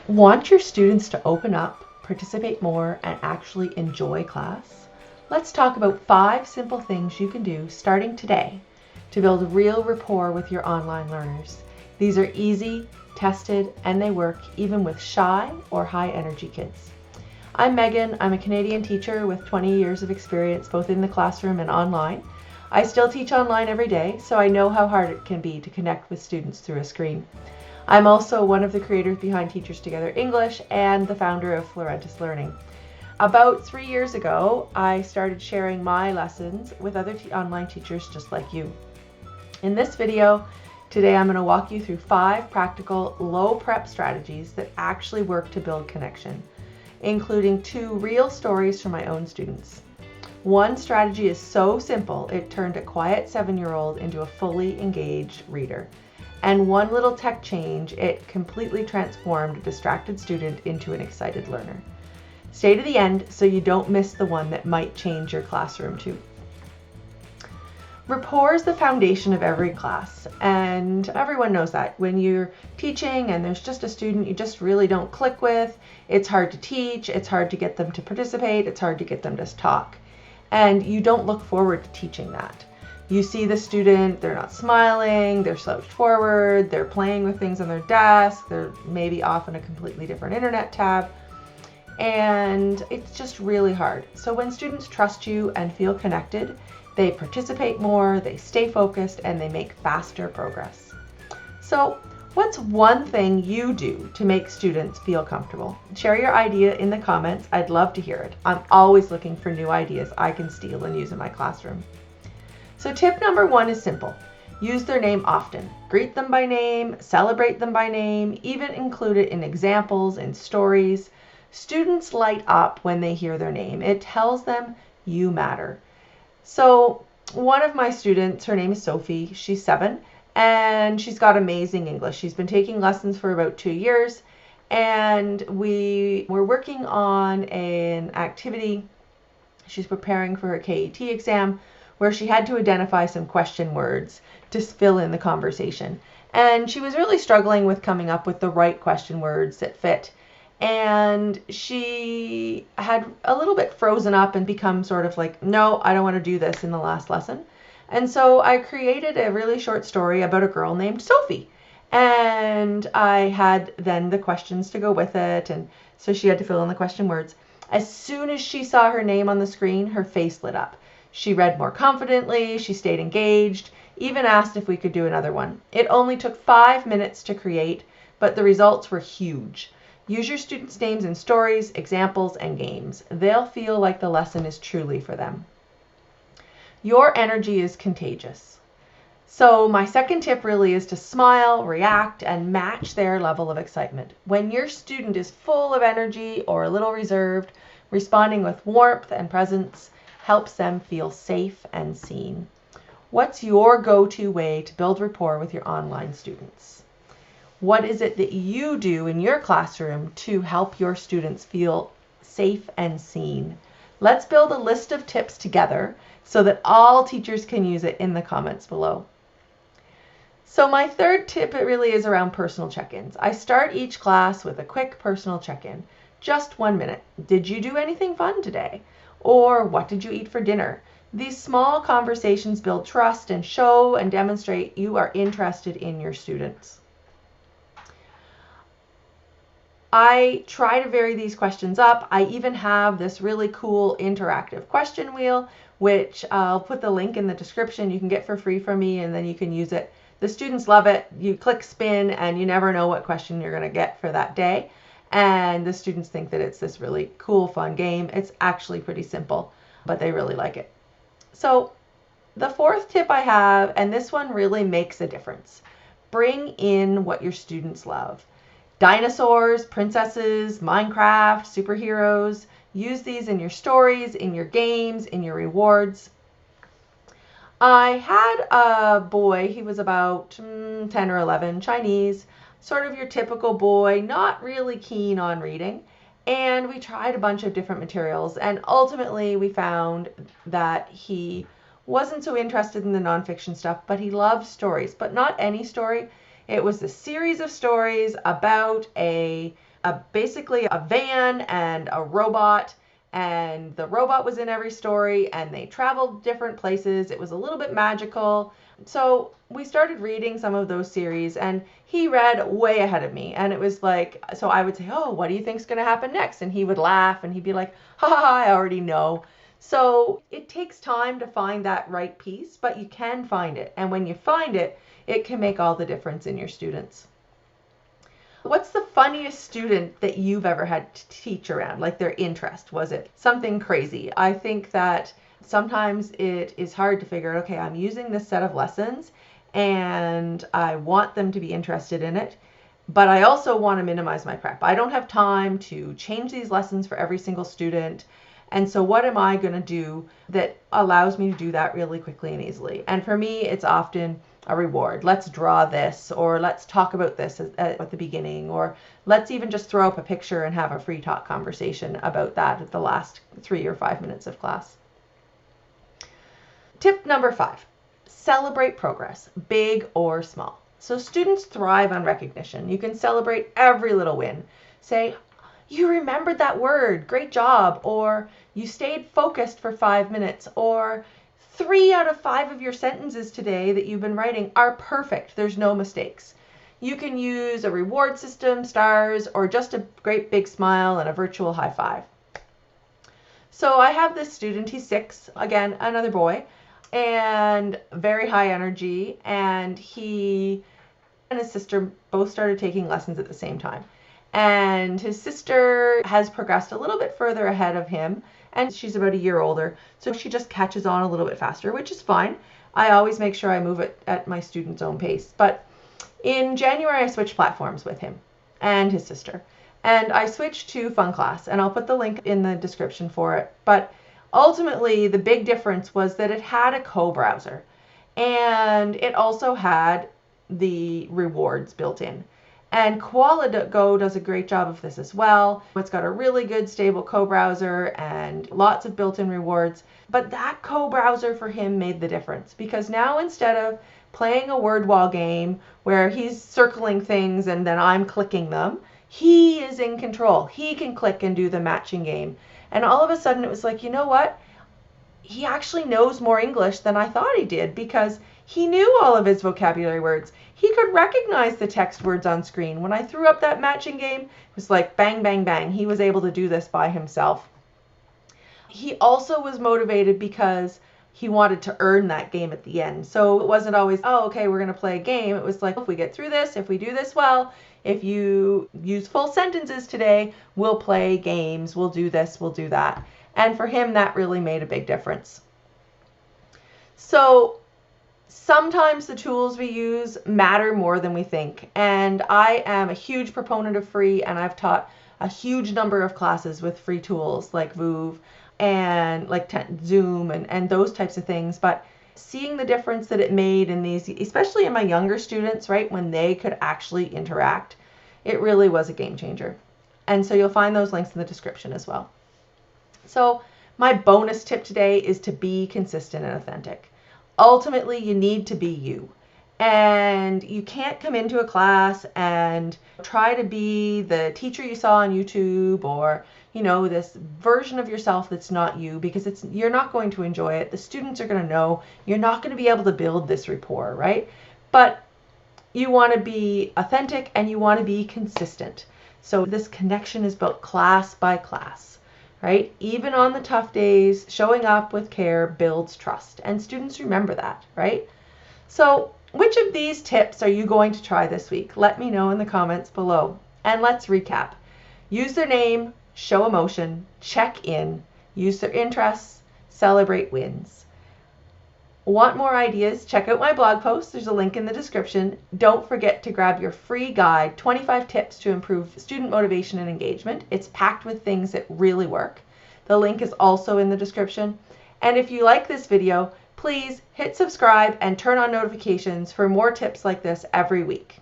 Want your students to open up, participate more, and actually enjoy class? Let's talk about 5 simple things you can do starting today to build real rapport with your online learners. These are easy, tested, and they work even with shy or high energy kids. I'm Megan. I'm a Canadian teacher with 20 years of experience both in the classroom and online. I still teach online every day, so I know how hard it can be to connect with students through a screen. I'm also one of the creators behind Teachers Together English and the founder of Florentis Learning. About 3 years ago, I started sharing my lessons with other online teachers just like you. In this video, today I'm going to walk you through 5 practical low prep strategies that actually work to build connection, including 2 real stories from my own students. One strategy is so simple, it turned a quiet 7-year-old into a fully engaged reader. And one little tech change, it completely transformed a distracted student into an excited learner. Stay to the end so you don't miss the one that might change your classroom too. Rapport is the foundation of every class, and everyone knows that. When you're teaching and there's just a student you just really don't click with, it's hard to teach, it's hard to get them to participate, it's hard to get them to talk. And you don't look forward to teaching that. You see the student, they're not smiling, they're slouched forward, they're playing with things on their desk, they're maybe off on a completely different internet tab, and it's just really hard. So when students trust you and feel connected, they participate more, they stay focused, and they make faster progress. So what's one thing you do to make students feel comfortable? Share your idea in the comments. I'd love to hear it. I'm always looking for new ideas I can steal and use in my classroom. So tip number 1 is simple. Use their name often. Greet them by name, celebrate them by name, even include it in examples and stories. Students light up when they hear their name. It tells them you matter. So one of my students, her name is Sophie, she's 7, and she's got amazing English. She's been taking lessons for about 2 years, and we were working on an activity. She's preparing for her KET exam, where she had to identify some question words to fill in the conversation. And she was really struggling with coming up with the right question words that fit. And she had a little bit frozen up and become sort of like, no, I don't want to do this in the last lesson. And so I created a really short story about a girl named Sophie. And I had then the questions to go with it. And so she had to fill in the question words. As soon as she saw her name on the screen, her face lit up. She read more confidently, she stayed engaged, even asked if we could do another one. It only took 5 minutes to create, but the results were huge. Use your students' names in stories, examples, and games. They'll feel like the lesson is truly for them. Your energy is contagious. So my second tip really is to smile, react, and match their level of excitement. When your student is full of energy or a little reserved, responding with warmth and presence helps them feel safe and seen. What's your go-to way to build rapport with your online students? What is it that you do in your classroom to help your students feel safe and seen? Let's build a list of tips together so that all teachers can use it in the comments below. So my third tip, it really is around personal check-ins. I start each class with a quick personal check-in. Just 1 minute. Did you do anything fun today? Or what did you eat for dinner? These small conversations build trust and show and demonstrate you are interested in your students. I try to vary these questions up. I even have this really cool interactive question wheel, which I'll put the link in the description. You can get for free from me, and then you can use it. The students love it. You click spin and you never know what question you're going to get for that day. And the students think that it's this really cool, fun game. It's actually pretty simple, but they really like it. So the fourth tip I have, and this one really makes a difference. Bring in what your students love. Dinosaurs, princesses, Minecraft, superheroes. Use these in your stories, in your games, in your rewards. I had a boy, he was about 10 or 11, Chinese, sort of your typical boy, not really keen on reading. And we tried a bunch of different materials, and ultimately we found that he wasn't so interested in the nonfiction stuff, but he loved stories, but not any story. It was a series of stories about a basically a van and a robot, and the robot was in every story, and they traveled different places. It was a little bit magical. So we started reading some of those series, and he read way ahead of me. And it was like, so I would say, oh, what do you think's going to happen next? And he would laugh, and he'd be like, ha ha ha, I already know. So it takes time to find that right piece, but you can find it. And when you find it, it can make all the difference in your students. What's the funniest student that you've ever had to teach around? Like their interest? Was it something crazy? I think that sometimes it is hard to figure out, okay, I'm using this set of lessons and I want them to be interested in it, but I also want to minimize my prep. I don't have time to change these lessons for every single student. And so what am I going to do that allows me to do that really quickly and easily? And for me, it's often a reward. Let's draw this, or let's talk about this at the beginning, or let's even just throw up a picture and have a free talk conversation about that at the last 3 or 5 minutes of class. Tip number 5, celebrate progress, big or small. So students thrive on recognition. You can celebrate every little win. Say, you remembered that word, great job, or you stayed focused for 5 minutes, or 3 out of 5 of your sentences today that you've been writing are perfect. There's no mistakes. You can use a reward system, stars, or just a great big smile and a virtual high five. So I have this student, he's 6, again, another boy, and very high energy, and he and his sister both started taking lessons at the same time. And his sister has progressed a little bit further ahead of him, and she's about a year older, so she just catches on a little bit faster, which is fine. I always make sure I move it at my student's own pace. But in January, I switched platforms with him and his sister, and I switched to Fun Class, and I'll put the link in the description for it. But ultimately, the big difference was that it had a co-browser, and it also had the rewards built in. And Koala.go does a great job of this as well. It's got a really good stable co-browser and lots of built-in rewards. But that co-browser for him made the difference, because now instead of playing a word wall game where he's circling things and then I'm clicking them, he is in control. He can click and do the matching game. And all of a sudden it was like, you know what? He actually knows more English than I thought he did, because he knew all of his vocabulary words. He could recognize the text words on screen. When I threw up that matching game, it was like bang, bang, bang. He was able to do this by himself. He also was motivated because he wanted to earn that game at the end. So it wasn't always, oh, okay, we're going to play a game. It was like, if we get through this, if we do this well, if you use full sentences today, we'll play games, we'll do this, we'll do that. And for him, that really made a big difference. So sometimes the tools we use matter more than we think. And I am a huge proponent of free, and I've taught a huge number of classes with free tools like Voov and like Zoom and those types of things. But seeing the difference that it made in these, especially in my younger students, right, when they could actually interact, it really was a game changer. And so you'll find those links in the description as well. So my bonus tip today is to be consistent and authentic. Ultimately, you need to be you. And you can't come into a class and try to be the teacher you saw on YouTube, or, you know, this version of yourself that's not you, because you're not going to enjoy it. The students are going to know you're not going to be able to build this rapport, right? But you want to be authentic and you want to be consistent. So this connection is built class by class, right? Even on the tough days, showing up with care builds trust, and students remember that, right? So which of these tips are you going to try this week? Let me know in the comments below. And let's recap. Use their name, show emotion, check in, use their interests, celebrate wins. Want more ideas? Check out my blog post. There's a link in the description. Don't forget to grab your free guide, 25 tips to improve student motivation and engagement. It's packed with things that really work. The link is also in the description. And if you like this video, please hit subscribe and turn on notifications for more tips like this every week.